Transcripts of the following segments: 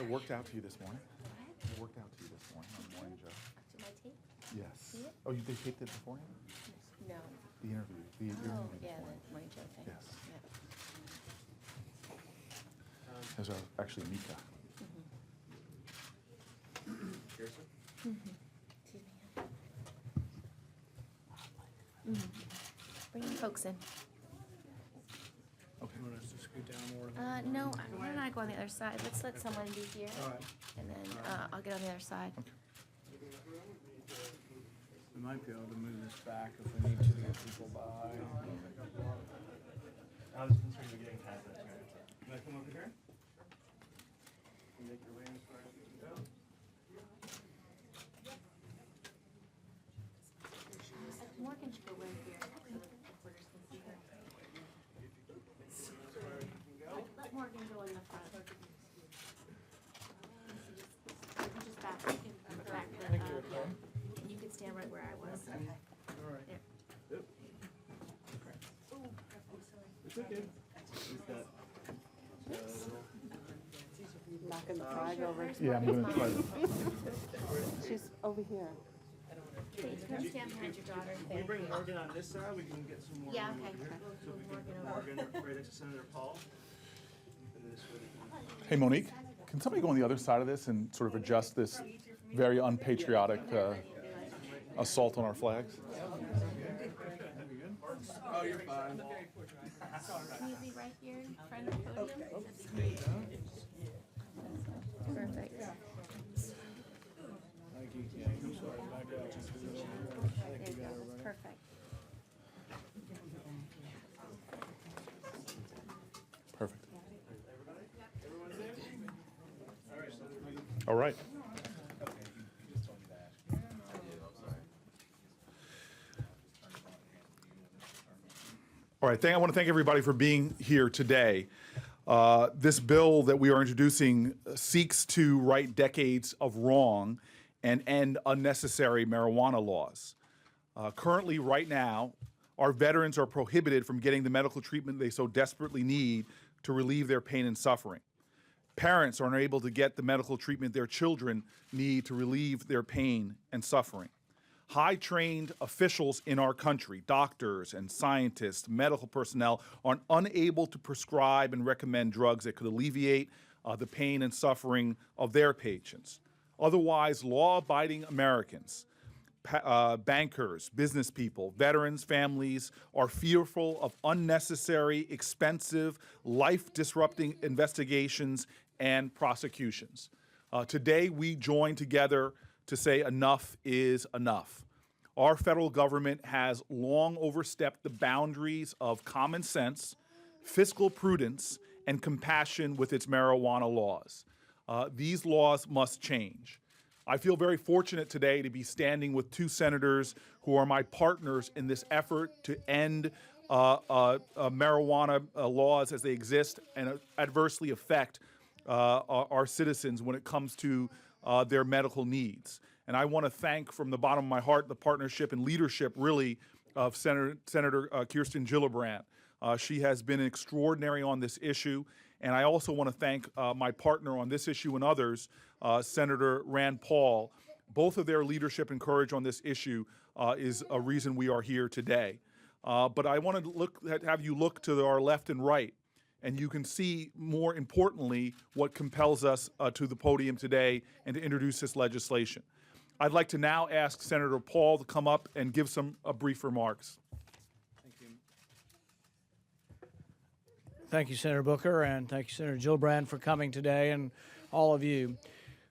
It worked out to you this morning. It worked out to you this morning on the morning show. To my tape? Yes. Yeah. Oh, they taped it beforehand? No. The interview. The interview Yeah, beforehand. the morning show thing. Yes. Yeah. There's actually Mika. Kirsten? Excuse me. Bring your folks in. Okay. You want us to scoot down more? No, why don't I go on the other side? Let's let someone be here, All right. and then I'll get on the other side. We might be able to move this back if we need to get people by. I was concerned with getting past that turn. Can I come over here? Can you make your way as far as you can go? Morgan should go right here, so that the reporters can see her. Let Morgan go in the front. Just back, and you can stand right where I was. All right. There. It's okay. We've got, Knocking the flag over. Yeah, I'm going to try to. She's over here. Please come stand behind your daughter. Can we bring Morgan on this side? We can get some more. Yeah, room okay. over here. So we can Morgan put over. Morgan right next to Senator Paul. And this way they can- Hey, Monique, can somebody go on the other side of this and sort of adjust this very unpatriotic assault on our flags? Oh, you're fine. Can you be right here in front of the podium? That'd be great. Perfect. Thank you. Yeah, you sort of back out. There you go. Perfect. Perfect. All right. All right, I want to thank everybody for being here today. This bill that we are introducing seeks to right decades of wrong and end unnecessary marijuana laws. Currently, right now, our veterans are prohibited from getting the medical treatment they so desperately need to relieve their pain and suffering. Parents are unable to get the medical treatment their children need to relieve their pain and suffering. High-trained officials in our country, doctors and scientists, medical personnel, are unable to prescribe and recommend drugs that could alleviate the pain and suffering of their patients. Otherwise, law-abiding Americans, bankers, business people, veterans, families are fearful of unnecessary, expensive, life-disrupting investigations and prosecutions. Today, we join together to say enough is enough. Our federal government has long overstepped the boundaries of common sense, fiscal prudence, and compassion with its marijuana laws. These laws must change. I feel very fortunate today to be standing with two senators who are my partners in this effort to end marijuana laws as they exist and adversely affect our citizens when it comes to their medical needs. And I want to thank from the bottom of my heart the partnership and leadership really of Senator Kirsten Gillibrand. She has been extraordinary on this issue. And I also want to thank my partner on this issue and others, Senator Rand Paul. Both of their leadership and courage on this issue is a reason we are here today. But I want to have you look to our left and right, and you can see, more importantly, what compels us to the podium today and to introduce this legislation. I'd like to now ask Senator Paul to come up and give some brief remarks. Thank you. Thank you, Senator Booker, and thank you, Senator Gillibrand, for coming today, and all of you.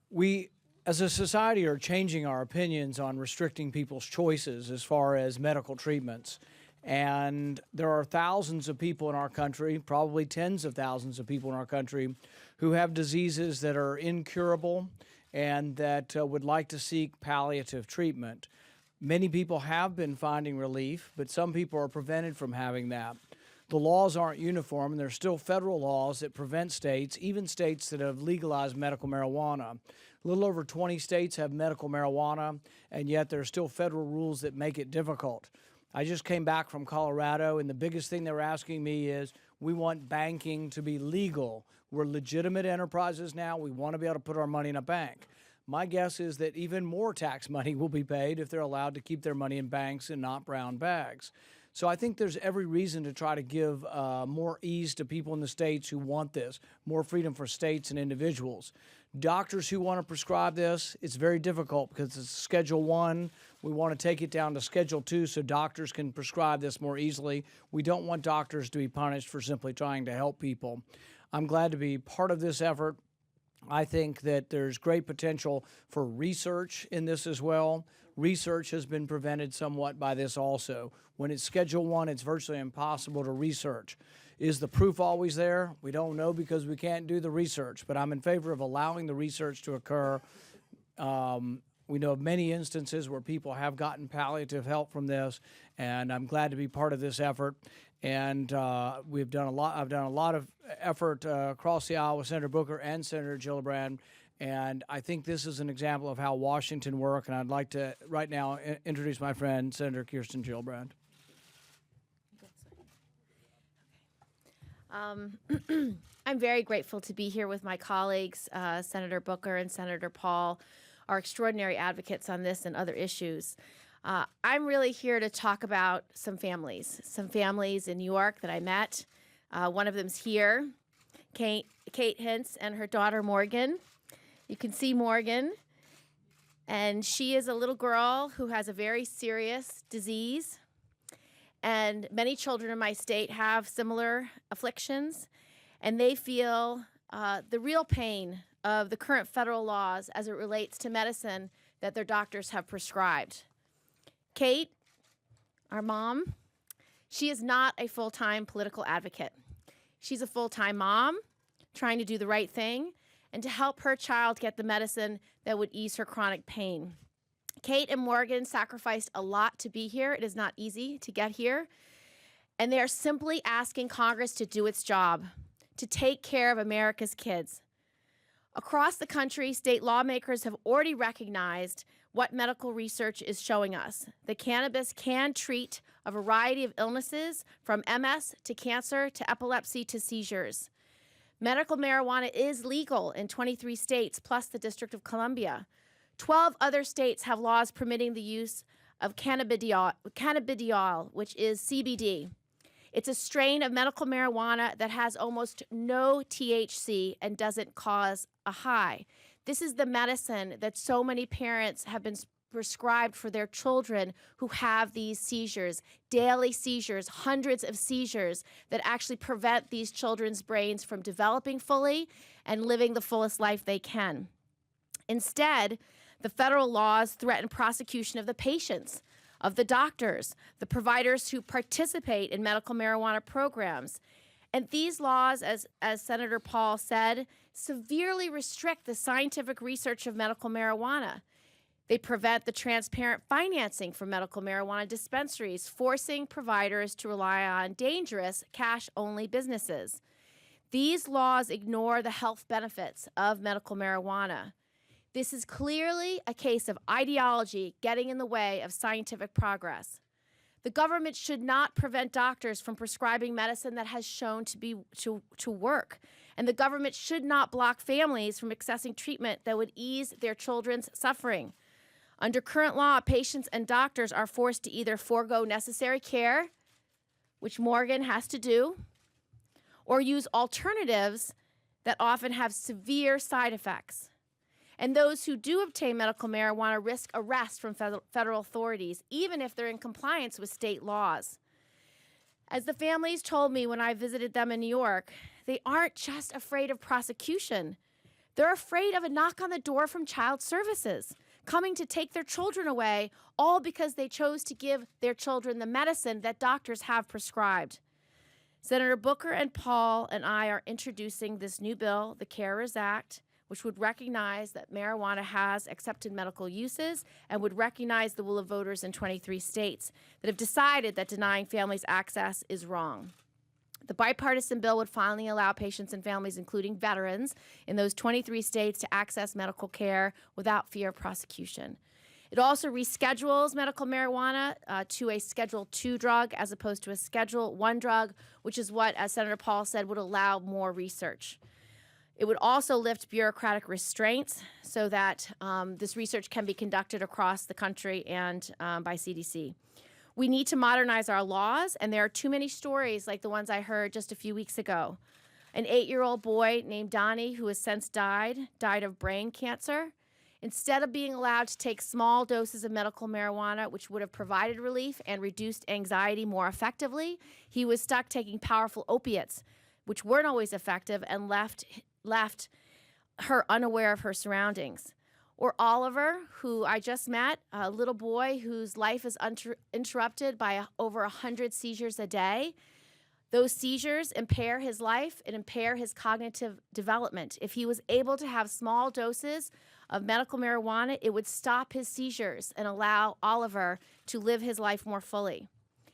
We, as a society, are changing our opinions on restricting people's choices as far as medical treatments. And there are thousands of people in our country, probably tens of thousands of people in our country, who have diseases that are incurable and that would like to seek palliative treatment. Many people have been finding relief, but some people are prevented from having that. The laws aren't uniform, and there's still federal laws that prevent states, even states that have legalized medical marijuana. A little over 20 states have medical marijuana, and yet there are still federal rules that make it difficult. I just came back from Colorado, and the biggest thing they were asking me is, We want banking to be legal. We're legitimate enterprises now. We want to be able to put our money in a bank. My guess is that even more tax money will be paid if they're allowed to keep their money in banks and not brown bags. So I think there's every reason to try to give more ease to people in the states who want this, more freedom for states and individuals. Doctors who want to prescribe this, it's very difficult because it's Schedule 1. We want to take it down to Schedule 2 so doctors can prescribe this more easily. We don't want doctors to be punished for simply trying to help people. I'm glad to be part of this effort. I think that there's great potential for research in this as well. Research has been prevented somewhat by this also. When it's Schedule 1, it's virtually impossible to research. Is the proof always there? We don't know because we can't do the research, but I'm in favor of allowing the research to occur. We know of many instances where people have gotten palliative help from this, and I'm glad to be part of this effort. And we've done a lot. I've done a lot of effort across the aisle with Senator Booker and Senator Gillibrand, and I think this is an example of how Washington works. And I'd like to right now introduce my friend Senator Kirsten Gillibrand. I'm very grateful to be here with my colleagues, Senator Booker and Senator Paul, our extraordinary advocates on this and other issues. I'm really here to talk about some families in New York that I met. One of them's here, Kate Hintz and her daughter Morgan. You can see Morgan, and she is a little girl who has a very serious disease. And many children in my state have similar afflictions, and they feel the real pain of the current federal laws as it relates to medicine that their doctors have prescribed. Kate, our mom, she is not a full-time political advocate. She's a full-time mom trying to do the right thing and to help her child get the medicine that would ease her chronic pain. Kate and Morgan sacrificed a lot to be here. It is not easy to get here. And they are simply asking Congress to do its job, to take care of America's kids. Across the country, state lawmakers have already recognized what medical research is showing us. That cannabis can treat a variety of illnesses, from MS to cancer to epilepsy to seizures. Medical marijuana is legal in 23 states, plus the District of Columbia. 12 other states have laws permitting the use of cannabidiol, which is CBD. It's a strain of medical marijuana that has almost no THC and doesn't cause a high. This is the medicine that so many parents have been prescribed for their children who have these seizures, daily seizures, hundreds of seizures that actually prevent these children's brains from developing fully and living the fullest life they can. Instead, the federal laws threaten prosecution of the patients, of the doctors, the providers who participate in medical marijuana programs. And these laws, as Senator Paul said, severely restrict the scientific research of medical marijuana. They prevent the transparent financing for medical marijuana dispensaries, forcing providers to rely on dangerous cash-only businesses. These laws ignore the health benefits of medical marijuana. This is clearly a case of ideology getting in the way of scientific progress. The government should not prevent doctors from prescribing medicine that has shown to work. And the government should not block families from accessing treatment that would ease their children's suffering. Under current law, patients and doctors are forced to either forego necessary care, which Morgan has to do, or use alternatives that often have severe side effects. And those who do obtain medical marijuana risk arrest from federal authorities, even if they're in compliance with state laws. As the families told me when I visited them in New York, they aren't just afraid of prosecution. They're afraid of a knock on the door from Child Services, coming to take their children away, all because they chose to give their children the medicine that doctors have prescribed. Senator Booker and Paul and I are introducing this new bill, the CARERS Act, which would recognize that marijuana has accepted medical uses and would recognize the will of voters in 23 states that have decided that denying families access is wrong. The bipartisan bill would finally allow patients and families, including veterans, in those 23 states to access medical care without fear of prosecution. It also reschedules medical marijuana to a Schedule II drug as opposed to a Schedule I drug, which is what, as Senator Paul said, would allow more research. It would also lift bureaucratic restraints so that this research can be conducted across the country and by CDC. We need to modernize our laws, and there are too many stories like the ones I heard just a few weeks ago. An 8-year-old boy named Donnie, who has since died of brain cancer. Instead of being allowed to take small doses of medical marijuana, which would have provided relief and reduced anxiety more effectively, he was stuck taking powerful opiates, which weren't always effective, and left her unaware of her surroundings. Or Oliver, who I just met, a little boy whose life is interrupted by over 100 seizures a day. Those seizures impair his life and impair his cognitive development. If he was able to have small doses of medical marijuana, it would stop his seizures and allow Oliver to live his life more fully.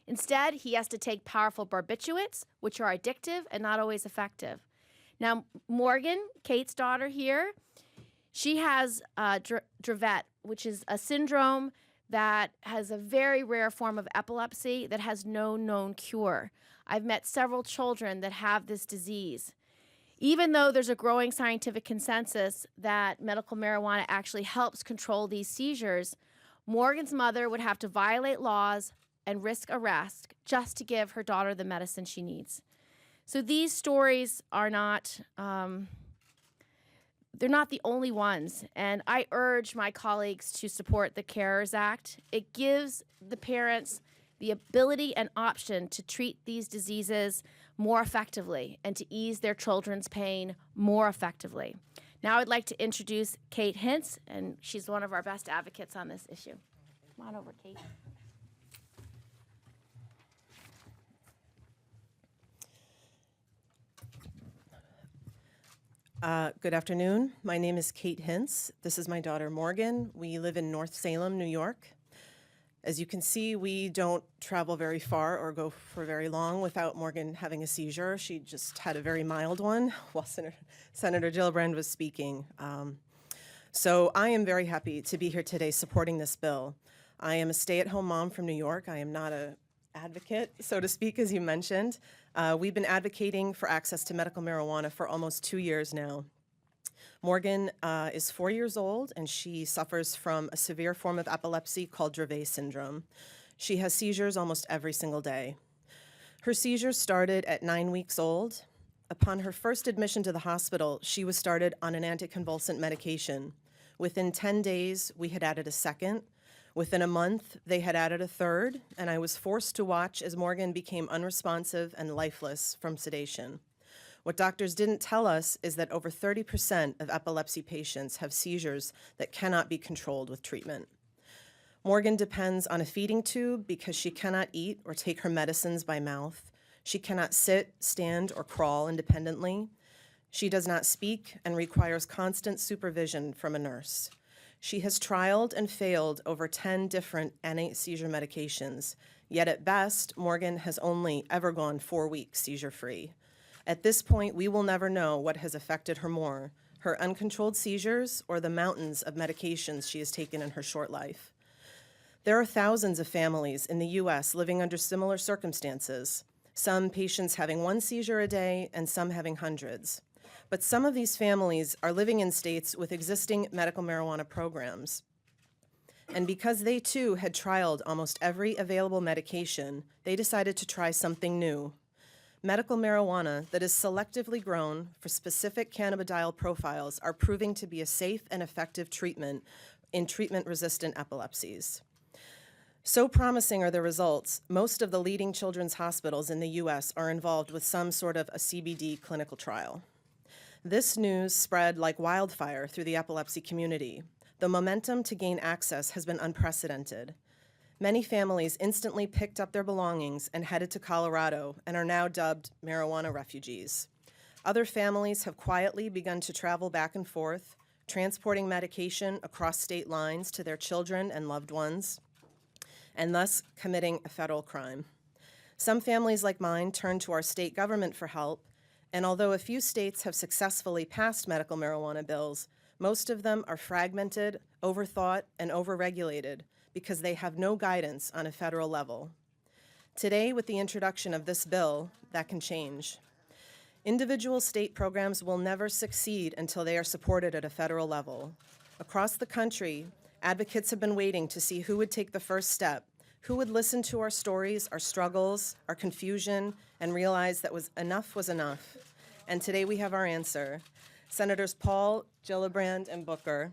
Instead, he has to take powerful barbiturates, which are addictive and not always effective. Now, Morgan, Kate's daughter here, she has Dravet, which is a syndrome that has a very rare form of epilepsy that has no known cure. I've met several children that have this disease. Even though there's a growing scientific consensus that medical marijuana actually helps control these seizures, Morgan's mother would have to violate laws and risk arrest just to give her daughter the medicine she needs. So these stories are not, they're not the only ones, and I urge my colleagues to support the CARERS Act. It gives the parents the ability and option to treat these diseases more effectively and to ease their children's pain more effectively. Now I'd like to introduce Kate Hintz, and she's one of our best advocates on this issue. Come on over, Kate. Good afternoon. My name is Kate Hintz. This is my daughter Morgan. We live in North Salem, New York. As you can see, we don't travel very far or go for very long without Morgan having a seizure. She just had a very mild one while Senator Gillibrand was speaking. So I am very happy to be here today supporting this bill. I am a stay-at-home mom from New York. I am not an advocate, so to speak, as you mentioned. We've been advocating for access to medical marijuana for almost 2 years now. Morgan is 4 years old, and she suffers from a severe form of epilepsy called Dravet syndrome. She has seizures almost every single day. Her seizures started at 9 weeks old. Upon her first admission to the hospital, she was started on an anticonvulsant medication. Within 10 days, we had added a second. Within a month, they had added a third, and I was forced to watch as Morgan became unresponsive and lifeless from sedation. What doctors didn't tell us is that over 30% of epilepsy patients have seizures that cannot be controlled with treatment. Morgan depends on a feeding tube because she cannot eat or take her medicines by mouth. She cannot sit, stand, or crawl independently. She does not speak and requires constant supervision from a nurse. She has trialed and failed over 10 different anti-seizure medications, yet at best, Morgan has only ever gone 4 weeks seizure-free. At this point, we will never know what has affected her more, her uncontrolled seizures or the mountains of medications she has taken in her short life. There are thousands of families in the U.S. living under similar circumstances, some patients having 1 seizure a day and some having hundreds. But some of these families are living in states with existing medical marijuana programs. And because they too had trialed almost every available medication, they decided to try something new. Medical marijuana that is selectively grown for specific cannabidiol profiles are proving to be a safe and effective treatment in treatment-resistant epilepsies. So promising are the results, most of the leading children's hospitals in the U.S. are involved with some sort of a CBD clinical trial. This news spread like wildfire through the epilepsy community. The momentum to gain access has been unprecedented. Many families instantly picked up their belongings and headed to Colorado and are now dubbed marijuana refugees. Other families have quietly begun to travel back and forth, transporting medication across state lines to their children and loved ones, and thus committing a federal crime. Some families like mine turn to our state government for help, and although a few states have successfully passed medical marijuana bills, Most of them are fragmented, overthought, and overregulated because they have no guidance on a federal level. Today, with the introduction of this bill, that can change. Individual state programs will never succeed until they are supported at a federal level. Across the country, advocates have been waiting to see who would take the first step, who would listen to our stories, our struggles, our confusion, and realize that enough was enough. And today we have our answer. Senators Paul, Gillibrand, and Booker,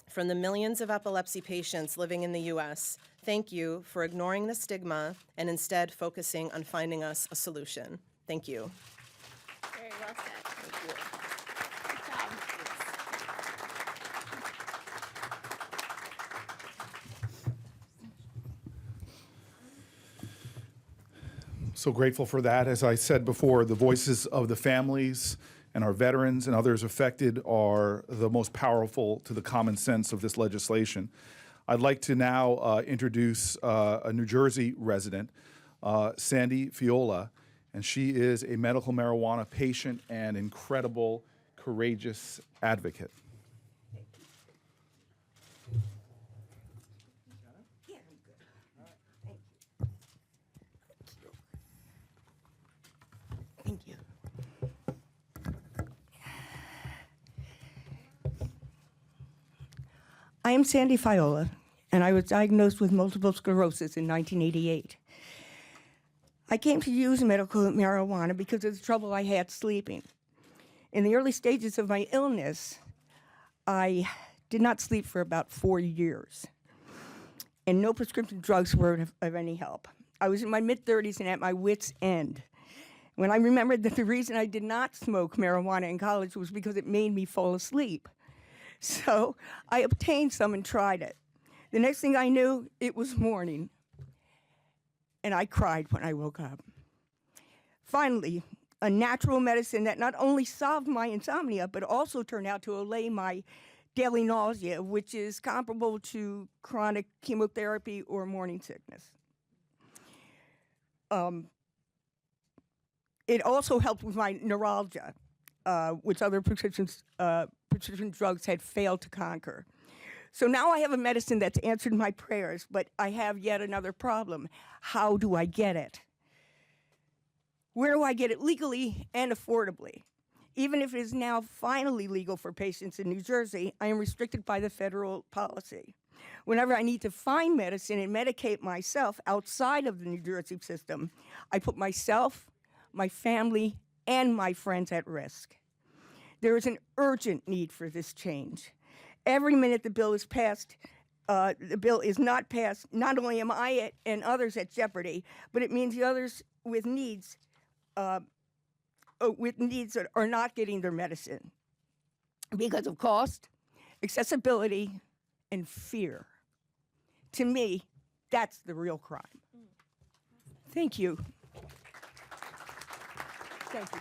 from the millions of epilepsy patients living in the U.S., thank you for ignoring the stigma and instead focusing on finding us a solution. Thank you. Very well said. Thank you. Good job. So grateful for that. As I said before, the voices of the families and our veterans and others affected are the most powerful to the common sense of this legislation. I'd like to now introduce a New Jersey resident, Sandy Fiola, and she is a medical marijuana patient and incredible, courageous advocate. Thank you. I am Sandy Fiola, and I was diagnosed with multiple sclerosis in 1988. I came to use medical marijuana because of the trouble I had sleeping. In the early stages of my illness, I did not sleep for about 4 years, and no prescription drugs were of any help. I was in my mid-30s and at my wit's end when I remembered that the reason I did not smoke marijuana in college was because it made me fall asleep. So I obtained some and tried it. The next thing I knew, it was morning, and I cried when I woke up. Finally, a natural medicine that not only solved my insomnia, but also turned out to allay my daily nausea, which is comparable to chronic chemotherapy or morning sickness. It also helped with my neuralgia, which other prescription drugs had failed to conquer. So now I have a medicine that's answered my prayers, but I have yet another problem. How do I get it? Where do I get it legally and affordably? Even if it is now finally legal for patients in New Jersey, I am restricted by the federal policy. Whenever I need to find medicine and medicate myself outside of the New Jersey system, I put myself, my family, and my friends at risk. There is an urgent need for this change. Every minute the bill is passed, the bill is not passed, not only am I and others at jeopardy, but it means the others with needs that are not getting their medicine because of cost, accessibility, and fear. To me, that's the real crime. Thank you. Thank you.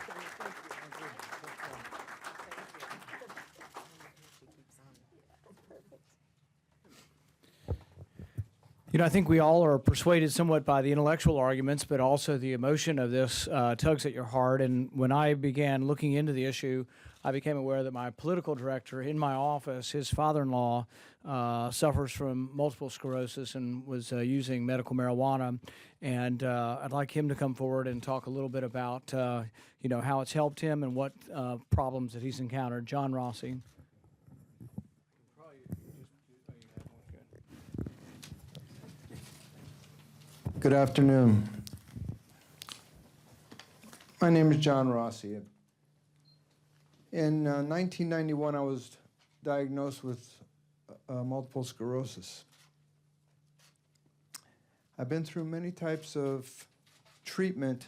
You know, I think we all are persuaded somewhat by the intellectual arguments, but also the emotion of this tugs at your heart. And when I began looking into the issue, I became aware that my political director in my office, his father-in-law, suffers from multiple sclerosis and was using medical marijuana. And I'd like him to come forward and talk a little bit about, you know, how it's helped him and what problems that he's encountered. John Rossi. Good afternoon. My name is John Rossi. In 1991, I was diagnosed with multiple sclerosis. I've been through many types of treatment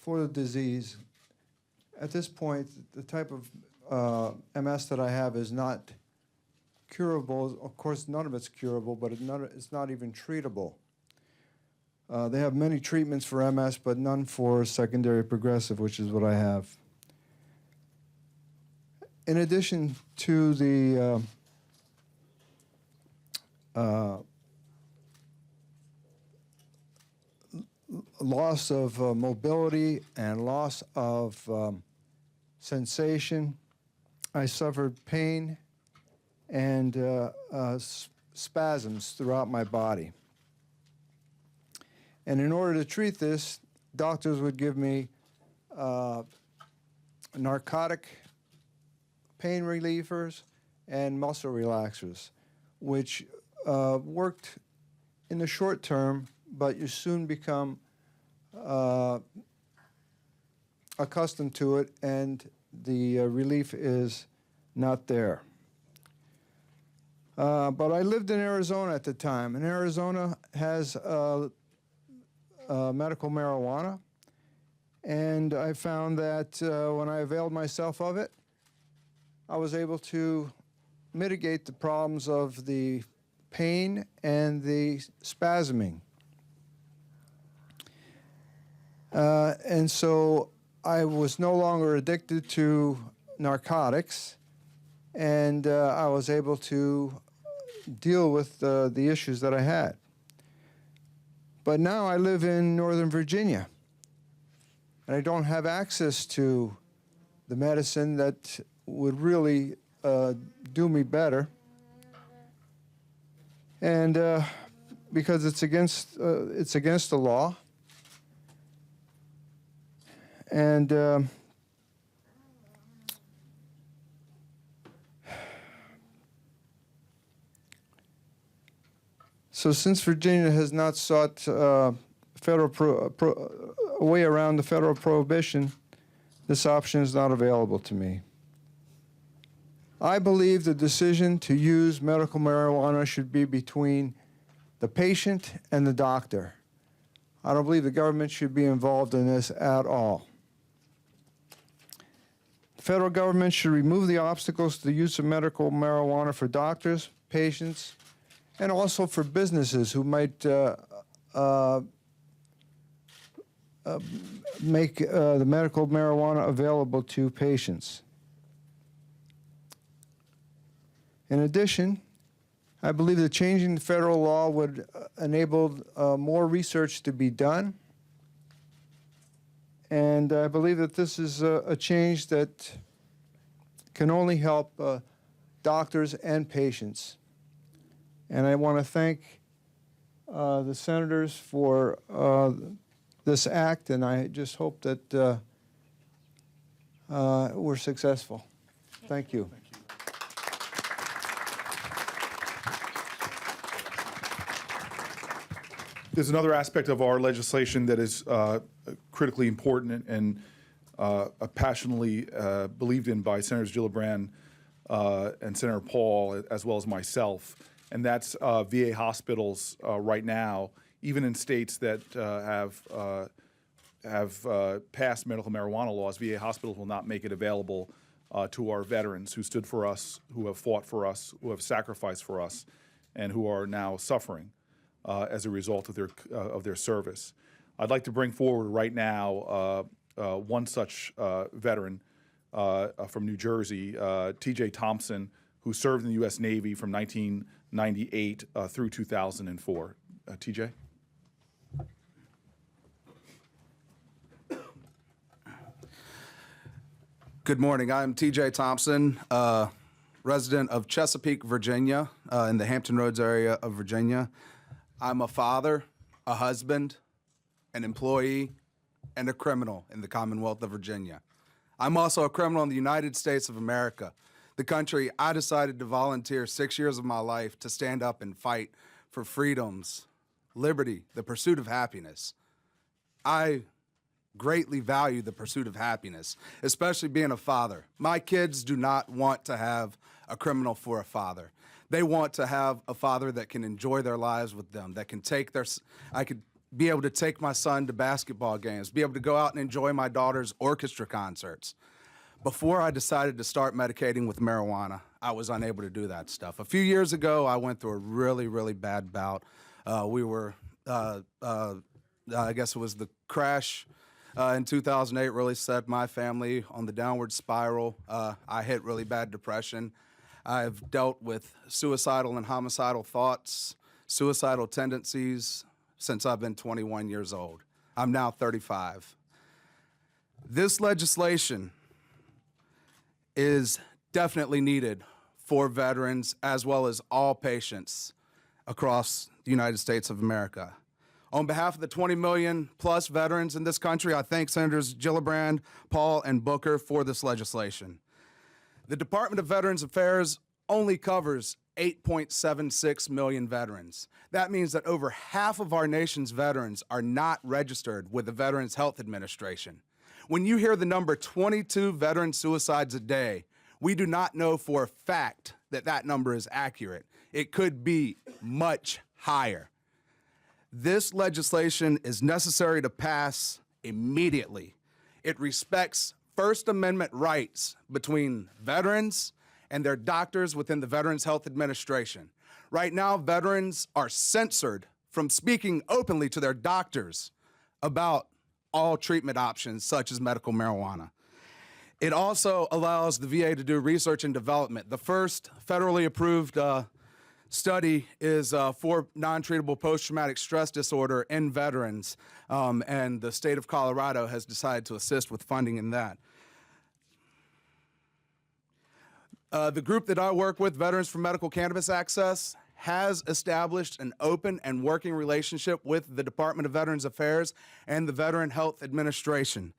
for the disease. At this point, the type of MS that I have is not curable. Of course, none of it's curable, but it's not even treatable. They have many treatments for MS, but none for secondary progressive, which is what I have. In addition to the loss of mobility and loss of sensation, I suffered pain and spasms throughout my body. And in order to treat this, doctors would give me narcotic pain relievers and muscle relaxers, which worked in the short term, but you soon become accustomed to it, and the relief is not there. But I lived in Arizona at the time, and Arizona has medical marijuana, and I found that when I availed myself of it, I was able to mitigate the problems of the pain and the spasming. And so I was no longer addicted to narcotics, and I was able to deal with the issues that I had. But now I live in Northern Virginia, and I don't have access to the medicine that would really do me better. And because it's against the law. And so since Virginia has not sought federal a way around the federal prohibition, this option is not available to me. I believe the decision to use medical marijuana should be between the patient and the doctor. I don't believe the government should be involved in this at all. The federal government should remove the obstacles to the use of medical marijuana for doctors, patients, and also for businesses who might make the medical marijuana available to patients. In addition, I believe that changing the federal law would enable more research to be done. And I believe that this is a change that can only help doctors and patients. And I want to thank the senators for this act, and I just hope that we're successful. Thank you. There's another aspect of our legislation that is critically important and passionately believed in by Senators Gillibrand and Senator Paul, as well as myself, and that's VA hospitals right now, even in states that have passed medical marijuana laws. VA hospitals will not make it available to our veterans who stood for us, who have fought for us, who have sacrificed for us, and who are now suffering as a result of their service. I'd like to bring forward right now one such veteran from New Jersey, T.J. Thompson, who served in the U.S. Navy from 1998 through 2004. T.J.? Good morning. I'm T.J. Thompson, resident of Chesapeake, Virginia, in the Hampton Roads area of Virginia. I'm a father, a husband, an employee, and a criminal in the Commonwealth of Virginia. I'm also a criminal in the United States of America, the country I decided to volunteer 6 years of my life to stand up and fight for freedoms, liberty, the pursuit of happiness. I greatly value the pursuit of happiness, especially being a father. My kids do not want to have a criminal for a father. They want to have a father that can enjoy their lives with them, that can I could be able to take my son to basketball games, be able to go out and enjoy my daughter's orchestra concerts. Before I decided to start medicating with marijuana, I was unable to do that stuff. A few years ago, I went through a really, really bad bout. I guess it was the crash in 2008 really set my family on the downward spiral. I hit really bad depression. I've dealt with suicidal and homicidal thoughts, suicidal tendencies since I've been 21 years old. I'm now 35. This legislation is definitely needed for veterans as well as all patients across the United States of America. On behalf of the 20 million plus veterans in this country, I thank Senators Gillibrand, Paul, and Booker for this legislation. The Department of Veterans Affairs only covers 8.76 million veterans. That means that over half of our nation's veterans are not registered with the Veterans Health Administration. When you hear the number 22 veteran suicides a day, we do not know for a fact that that number is accurate. It could be much higher. This legislation is necessary to pass immediately. It respects First Amendment rights between veterans and their doctors within the Veterans Health Administration. Right now, veterans are censored from speaking openly to their doctors about all treatment options, such as medical marijuana. It also allows the VA to do research and development. The first federally approved study is for non-treatable post-traumatic stress disorder in veterans, and the state of Colorado has decided to assist with funding in that. The group that I work with, Veterans for Medical Cannabis Access, has established an open and working relationship with the Department of Veterans Affairs and the Veteran Health Administration.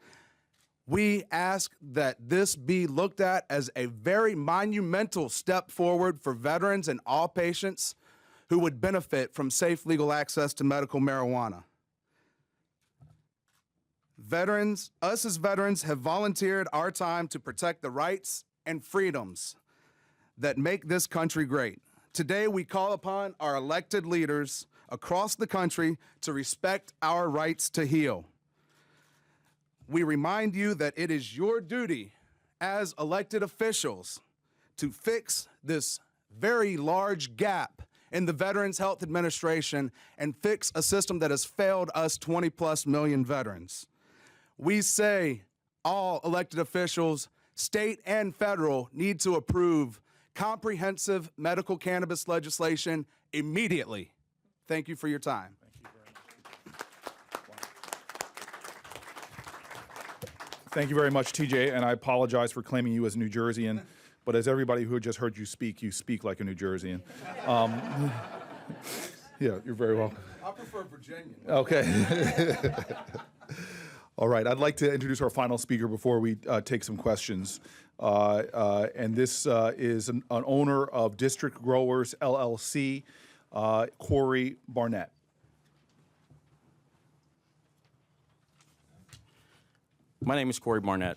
We ask that this be looked at as a very monumental step forward for veterans and all patients who would benefit from safe legal access to medical marijuana. Veterans, us as veterans, have volunteered our time to protect the rights and freedoms that make this country great. Today, we call upon our elected leaders across the country to respect our rights to heal. We remind you that it is your duty as elected officials to fix this very large gap in the Veterans Health Administration and fix a system that has failed us 20+ million veterans. We say all elected officials, state and federal, need to approve comprehensive medical cannabis legislation immediately. Thank you for your time. Thank you very much, TJ, and I apologize for claiming you as a New Jerseyan, but as everybody who just heard you speak like a New Jerseyan. Yeah, you're very welcome. I prefer Virginia. Okay. All right, I'd like to introduce our final speaker before we take some questions. And this is an owner of District Growers, LLC, Corey Barnett. My name is Corey Barnett.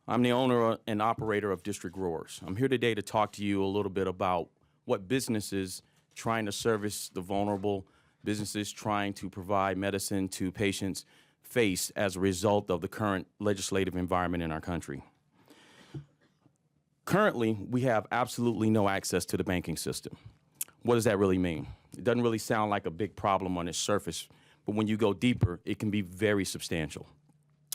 I'm the owner and operator of District Growers. I'm here today to talk to you a little bit about what businesses trying to service the vulnerable, businesses trying to provide medicine to patients face as a result of the current legislative environment in our country. Currently, we have absolutely no access to the banking system. What does that really mean? It doesn't really sound like a big problem on its surface, but when you go deeper, it can be very substantial.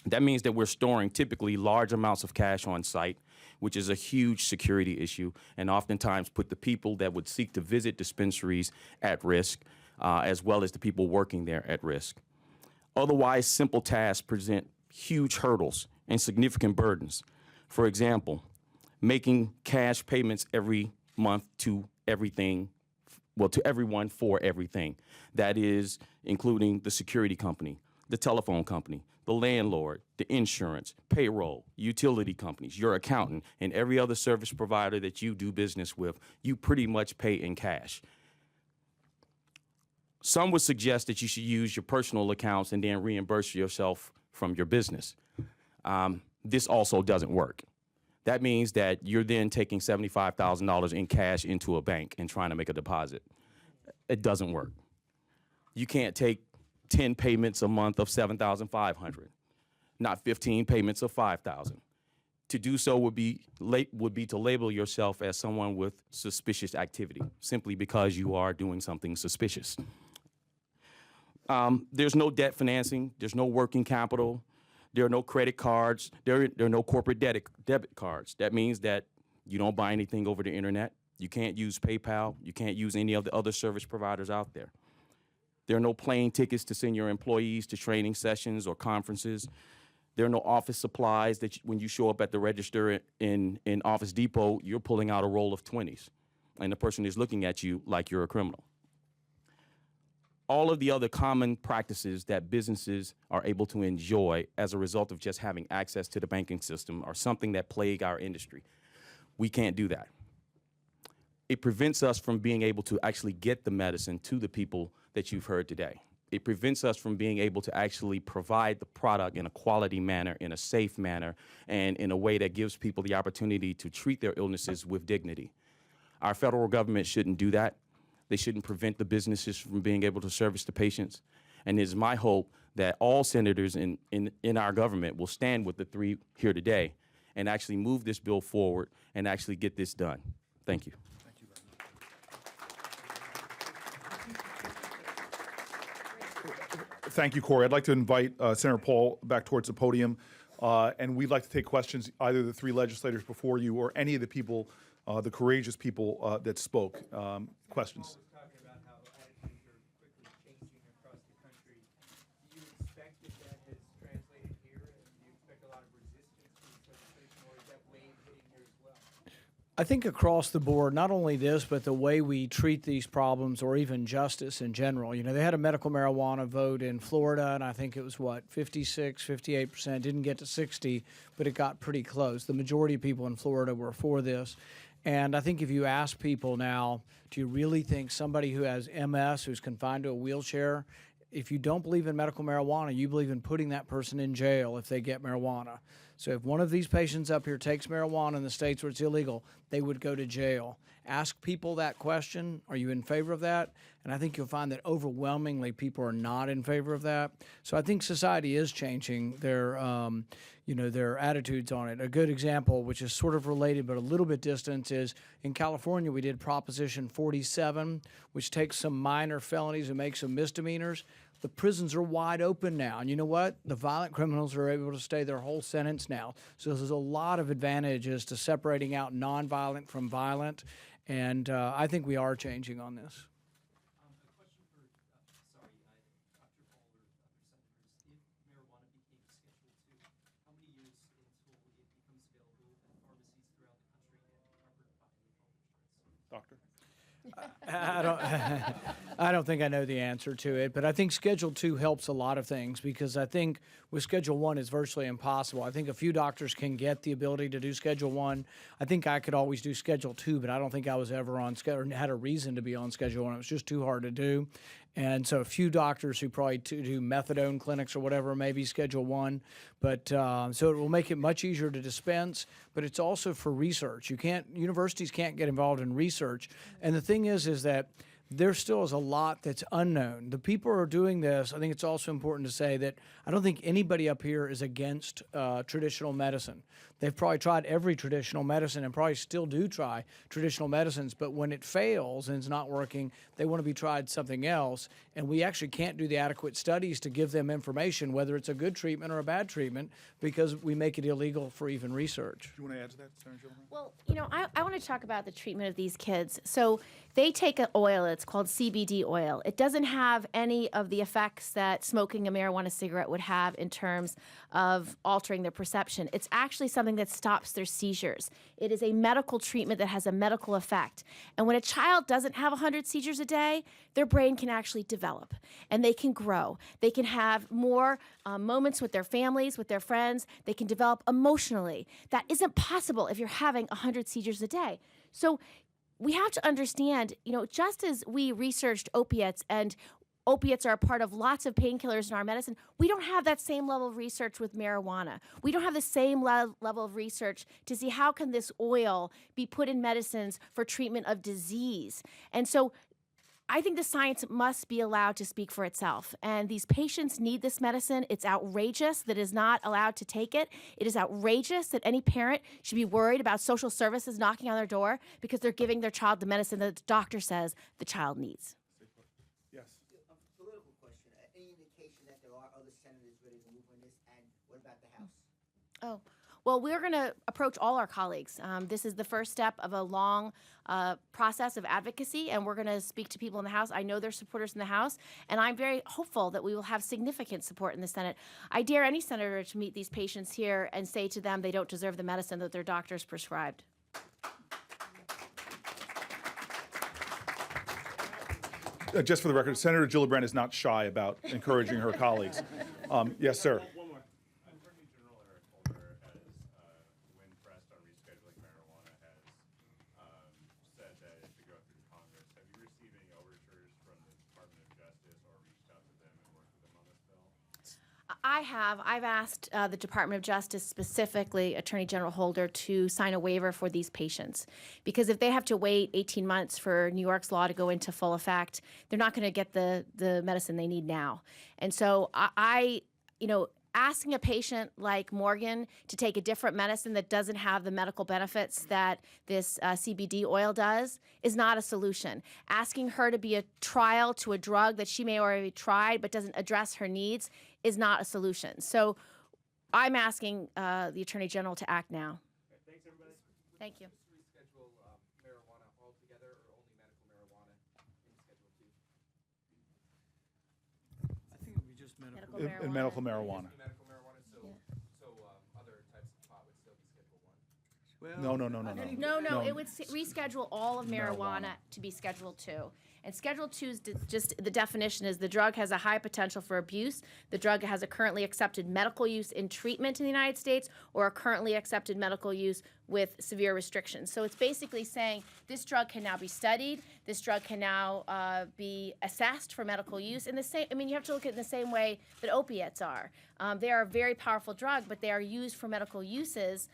That means that we're storing typically large amounts of cash on site, which is a huge security issue, and oftentimes put the people that would seek to visit dispensaries at risk, as well as the people working there at risk. Otherwise, simple tasks present huge hurdles and significant burdens. For example, making cash payments every month to everything, well, to everyone for everything. That is including the security company, the telephone company, the landlord, the insurance, payroll, utility companies, your accountant, and every other service provider that you do business with, you pretty much pay in cash. Some would suggest that you should use your personal accounts and then reimburse yourself from your business. This also doesn't work. That means that you're then taking $75,000 in cash into a bank and trying to make a deposit. It doesn't work. You can't take 10 payments a month of $7,500, not 15 payments of $5,000. To do so would be to label yourself as someone with suspicious activity, simply because you are doing something suspicious. There's no debt financing. There's no working capital. There are no credit cards. There are no corporate debit cards. That means that you don't buy anything over the internet. You can't use PayPal. You can't use any of the other service providers out there. There are no plane tickets to send your employees to training sessions or conferences. There are no office supplies that when you show up at the register in Office Depot, you're pulling out a roll of 20s, and the person is looking at you like you're a criminal. All of the other common practices that businesses are able to enjoy as a result of just having access to the banking system are something that plague our industry. We can't do that. It prevents us from being able to actually get the medicine to the people that you've heard today. It prevents us from being able to actually provide the product in a quality manner, in a safe manner, and in a way that gives people the opportunity to treat their illnesses with dignity. Our federal government shouldn't do that. They shouldn't prevent the businesses from being able to service the patients. And it is my hope that all senators in our government will stand with the three here today and actually move this bill forward and actually get this done. Thank you. Thank you, Corey. I'd like to invite Senator Paul back towards the podium, and we'd like to take questions, either the three legislators before you or any of the people, the courageous people that spoke. Questions? Paul was talking about how attitudes are quickly changing across the country. Do you expect that has translated here, and do you expect a lot of resistance to this legislation, or is that wave hitting here as well? I think across the board, not only this, but the way we treat these problems or even justice in general. You know, they had a medical marijuana vote in Florida, and I think it was, 56, 58%, didn't get to 60, but it got pretty close. The majority of people in Florida were for this. And I think if you ask people now, do you really think somebody who has MS, who's confined to a wheelchair, if you don't believe in medical marijuana, you believe in putting that person in jail if they get marijuana. So if one of these patients up here takes marijuana in the states where it's illegal, they would go to jail. Ask people that question, are you in favor of that? And I think you'll find that overwhelmingly people are not in favor of that. So I think society is changing their attitudes on it. A good example, which is sort of related but a little bit distant, is in California we did Proposition 47, which takes some minor felonies and makes them misdemeanors. The prisons are wide open now. And you know what? The violent criminals are able to stay their whole sentence now. So there's a lot of advantages to separating out nonviolent from violent. And I think we are changing on this. A question for, Dr. Paul or other senators. If marijuana became Schedule 2, how many years until it becomes available at pharmacies throughout the country and covered by health insurance? Doctor? I don't think I know the answer to it, but I think Schedule 2 helps a lot of things, because I think with Schedule 1 it's virtually impossible. I think a few doctors can get the ability to do Schedule 1. I think I could always do Schedule 2, but I don't think I was ever on Schedule, or had a reason to be on Schedule 1. It was just too hard to do. And so a few doctors who probably do methadone clinics or whatever, maybe Schedule 1. But so it will make it much easier to dispense, but it's also for research. Universities can't get involved in research. And the thing is that there still is a lot that's unknown. The people who are doing this, I think it's also important to say that I don't think anybody up here is against traditional medicine. They've probably tried every traditional medicine and probably still do try traditional medicines, but when it fails and it's not working, they want to be tried something else, and we actually can't do the adequate studies to give them information whether it's a good treatment or a bad treatment, because we make it illegal for even research. Do you want to add to that, Senator Gillibrand? Well, I want to talk about the treatment of these kids. So they take an oil, it's called CBD oil. It doesn't have any of the effects that smoking a marijuana cigarette would have in terms of altering their perception. It's actually something that stops their seizures. It is a medical treatment that has a medical effect. And when a child doesn't have 100 seizures a day, their brain can actually develop and they can grow. They can have more moments with their families, with their friends. They can develop emotionally. That isn't possible if you're having 100 seizures a day. So we have to understand, just as we researched opiates, and opiates are a part of lots of painkillers in our medicine, we don't have that same level of research with marijuana. We don't have the same level of research to see how can this oil be put in medicines for treatment of disease. And so I think the science must be allowed to speak for itself. And these patients need this medicine. It's outrageous that is not allowed to take it. It is outrageous that any parent should be worried about social services knocking on their door because they're giving their child the medicine that the doctor says the child needs. Yes. A political question. Any indication that there are other senators ready to move on this? And what about the House? Oh, Well, we're going to approach all our colleagues. This is the first step of a long process of advocacy, and we're going to speak to people in the House. I know there's supporters in the House, and I'm very hopeful that we will have significant support in the Senate. I dare any senator to meet these patients here and say to them they don't deserve the medicine that their doctors prescribed. Just for the record, Senator Gillibrand is not shy about encouraging her colleagues. Yes, sir. One more. Attorney General Eric Holder has, when pressed on rescheduling marijuana, has said that it should go through Congress. Have you received any overtures from the Department of Justice or reached out to them and worked with them on this bill? I have. I've asked the Department of Justice, specifically Attorney General Holder, to sign a waiver for these patients. Because if they have to wait 18 months for New York's law to go into full effect, they're not going to get the medicine they need now. And so asking a patient like Morgan to take a different medicine that doesn't have the medical benefits that this CBD oil does is not a solution. Asking her to be a trial to a drug that she may already tried but doesn't address her needs is not a solution. So I'm asking the Attorney General to act now. Thanks, everybody. Thank you. Reschedule marijuana altogether or only medical marijuana in Schedule 2? I think it would be just medical. In medical marijuana. Medical marijuana, so other types of pot would still be Schedule 1. No. No, it would reschedule all of marijuana to be Schedule 2. And Schedule 2 is just the definition is the drug has a high potential for abuse. The drug has a currently accepted medical use in treatment in the United States or a currently accepted medical use with severe restrictions. So it's basically saying this drug can now be studied. This drug can now be assessed for medical use. In the same, you have to look at it in the same way that opiates are. They are a very powerful drug, but they are used for medical uses.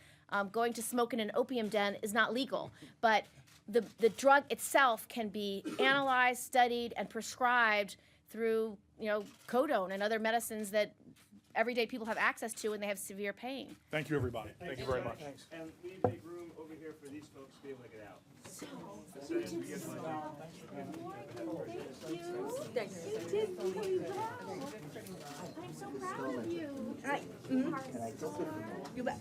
Going to smoke in an opium den is not legal, but the drug itself can be analyzed, studied, and prescribed through, codone and other medicines that everyday people have access to when they have severe pain. Thank you, everybody. Thank you very much. And please make room over here for these folks to be able to get out. I'm so proud of you. You bet.